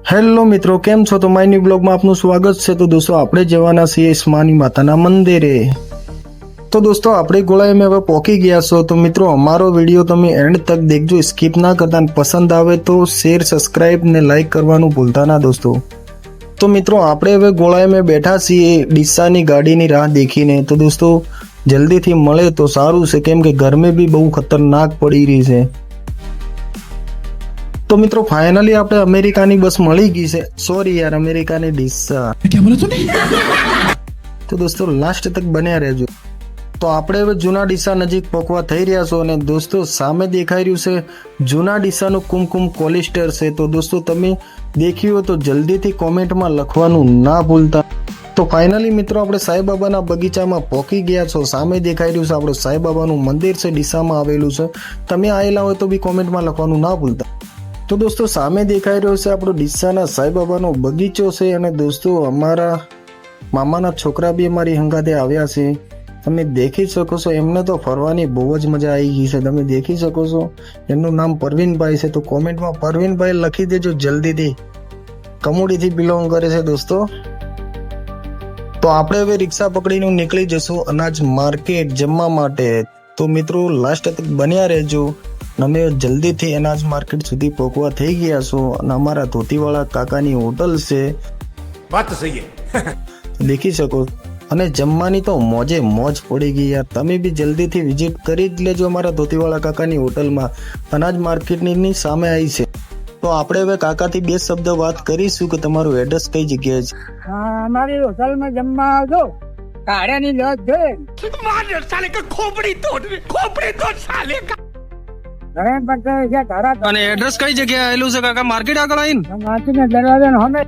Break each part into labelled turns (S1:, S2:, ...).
S1: Hello મિત્રો, કેમ છો? તો માય ન્યુ બ્લોગમાં આપનું સ્વાગત છે। તો દોસ્તો આપણે જવાના છીએ ઈસ્માની માતાના મંદિરે। તો દોસ્તો આપણે ગોળાઈમાં હવે પહોંચી ગયા છો। તો મિત્રો અમારો વિડીયો તમે એન્ડ તક દેખજો, સ્કીપ ના કરતા। પસંદ આવે તો શેર, સબસ્ક્રાઇબ ને લાઈક કરવાનું ભૂલતા ના દોસ્તો। તો મિત્રો આપણે હવે ગોળાઈમાં બેઠા છીએ ડીસાની ગાડીની રાહ દેખીને। તો દોસ્તો જલ્દીથી મળે તો સારું છે, કેમ કે ગરમી બી બહુ ખતરનાક પડી રહી છે। તો મિત્રો ફાઇનલી આપણે અમેરિકાની બસ મળી ગઈ છે। સોરી યાર, અમેરિકાની ડીસા।
S2: क्या बोला तूने?
S1: તો દોસ્તો લાસ્ટ તક બન્યા રહેજો। તો આપણે હવે જૂના ડીસા નજીક પહોંચવા થઈ રહ્યા છો અને દોસ્તો સામે દેખાઈ રહ્યું છે જૂના ડીસાનું કુમકુમ કોલિસ્ટર છે। તો દોસ્તો તમે દેખ્યું હોય તો જલ્દીથી કોમેન્ટમાં લખવાનું ના ભૂલતા। તો ફાઇનલી મિત્રો આપણે સાંઈબાબાના બગીચામાં પહોંચી ગયા છો। સામે દેખાઈ રહ્યું છે આપણું સાંઈબાબાનું મંદિર છે, ડીસામાં આવેલું છે। તમે આવેલા હોય તો બી કોમેન્ટમાં લખવાનું ના ભૂલતા। તો દોસ્તો સામે દેખાઈ રહ્યો છે આપણો ડીસાના સાંઈબાબાનો બગીચો છે અને દોસ્તો અમારા મામાના છોકરા બી અમારી હંગાતે આવ્યા છે। તમે દેખી શકો છો, એમને તો ફરવાની બહુ જ મજા આવી ગઈ છે। તમે દેખી શકો છો એમનું નામ પરવીનભાઈ છે। તો કોમેન્ટમાં પરવીનભાઈ લખી દેજો જલ્દીથી, કમોડીથી બિલોંગ કરે છે દોસ્તો। તો આપણે હવે રિક્ષા પકડીને નીકળી જશું અનાજ માર્કેટ જમવા માટે। તો મિત્રો લાસ્ટ તક બન્યા રહેજો। અમે જલ્દીથી અનાજ માર્કેટ સુધી પહોંચવા થઈ ગયા છો અને અમારા ધોતીવાળા કાકાની હોટલ છે,
S2: बात तो सही है।
S1: દેખી શકો। અને જમવાની તો મોજે મોજ પડી ગઈ યાર। તમે બી જલ્દીથી વિઝિટ કરી જ લેજો અમારા ધોતીવાળા કાકાની હોટલમાં, અનાજ માર્કેટની સામે આવી છે। તો આપણે હવે કાકાથી બે શબ્દ વાત કરીશું કે તમારું એડ્રેસ કઈ જગ્યાએ છે।
S3: અમારી હોટલમાં જમવા આવજો, કાળિયાની લોજ છે,
S2: मार साले का खोपड़ी तोड़ साले का।
S3: ઘરે પટેલ છે, ઘરા
S4: અને એડ્રેસ કઈ જગ્યાએ આવેલું છે કાકા? માર્કેટ આગળ આવીને?
S3: માટીને દરવાજા સામે।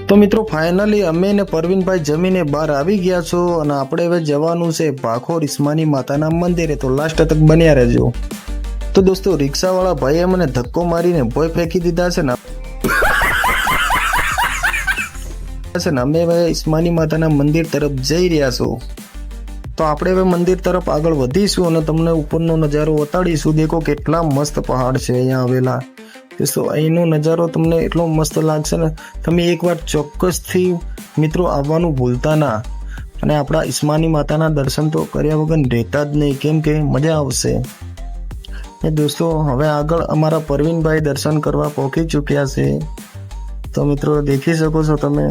S1: તો મિત્રો ફાઇનલી અમે ને પરવીનભાઈ જમીને બહાર આવી ગયા છો અને આપણે હવે જવાનું છે ભાખોર ઈસ્માની માતાના મંદિરે। તો લાસ્ટ તક બન્યા રહેજો। તો દોસ્તો રિક્ષાવાળા ભાઈએ મને ધક્કો મારીને ભોય ફેંકી દીધા છે ને અમે હવે ઈસ્માની માતાના મંદિર તરફ જઈ રહ્યા છો। તો આપણે હવે મંદિર તરફ આગળ વધીશું અને તમને ઉપરનો નજારો બતાડીશું। દેખો કેટલા મસ્ત પહાડ છે અહીંયા આવેલા દોસ્તો। અહીંનો નજારો તમને એટલો મસ્ત લાગશે ને, તમે એકવાર ચોક્કસથી મિત્રો આવવાનું ભૂલતા ના। અને આપણા ઈસ્માની માતાના દર્શન તો કર્યા વગર રહેતા જ નહીં, કેમ કે મજા આવશે। એ દોસ્તો હવે આગળ અમારા પરવીનભાઈ દર્શન કરવા પહોંચી ચૂક્યા છે। તો મિત્રો દેખી શકો છો તમે,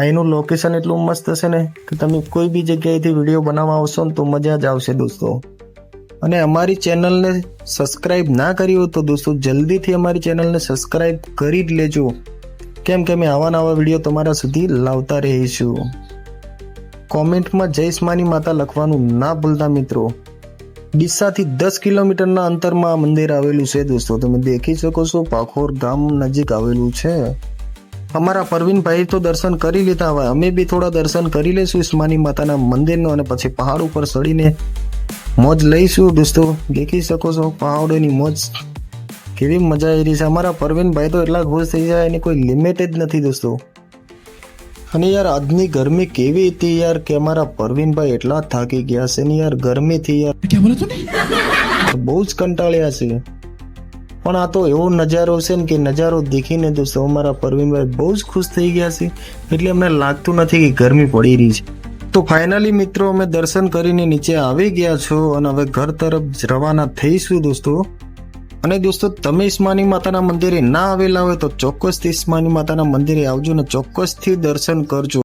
S1: અહીંનું લોકેશન એટલું મસ્ત છે ને કે તમે કોઈ બી જગ્યાએથી વિડીયો બનાવવા આવશો ને તો મજા જ આવશે દોસ્તો। અને અમારી ચેનલને સબસ્ક્રાઇબ ના કરી હોય તો દોસ્તો જલ્દીથી અમારી ચેનલને સબસ્ક્રાઇબ કરી જ લેજો, કેમ કે અમે આવા નવા વિડીયો તમારા સુધી લાવતા રહીશું। કોમેન્ટમાં જય ઈસ્માની માતા લખવાનું ના ભૂલતા મિત્રો। ડીસાથી 10 કિલોમીટરના અંતરમાં આ મંદિર આવેલું છે દોસ્તો। તમે દેખી શકો છો ભાખોર ગામ નજીક આવેલું છે। અમારા પરવીનભાઈ તો દર્શન કરી લીધા, હવે અમે બી થોડા દર્શન કરી લઈશું ઈસ્માની માતાના મંદિરનો અને પછી પહાડ ઉપર ચડીને મોજ લઈશું દોસ્તો। દેખી શકો છો પહાડોની મોજ કેવી મજા આવી રહી છે। અમારા પરવીનભાઈ તો એટલા ખુશ થઈ જાય એની કોઈ લિમિટ જ નથી દોસ્તો। અને યાર આજની ગરમી કેવી હતી યાર કે અમારા પરવીનભાઈ એટલા થાકી ગયા છે ને યાર ગરમીથી યાર
S2: क्या बोला तूने?
S1: બહુ જ કંટાળ્યા છે। પણ આ તો એવો નજારો છે ને કે નજારો દેખીને દોસ્તો અમારા પરવીનભાઈ બહુ જ ખુશ થઈ ગયા છે, એટલે અમને લાગતું નથી કે ગરમી પડી રહી છે। તો ફાઇનલી મિત્રો અમે દર્શન કરીને નીચે આવી ગયા છો અને હવે ઘર તરફ રવાના થઈશું દોસ્તો। અને દોસ્તો તમે ઈસ્માની માતાના મંદિરે ના આવેલા હોય તો ચોક્કસથી ઈસ્માની માતાના મંદિરે આવજો ને ચોક્કસથી દર્શન કરજો।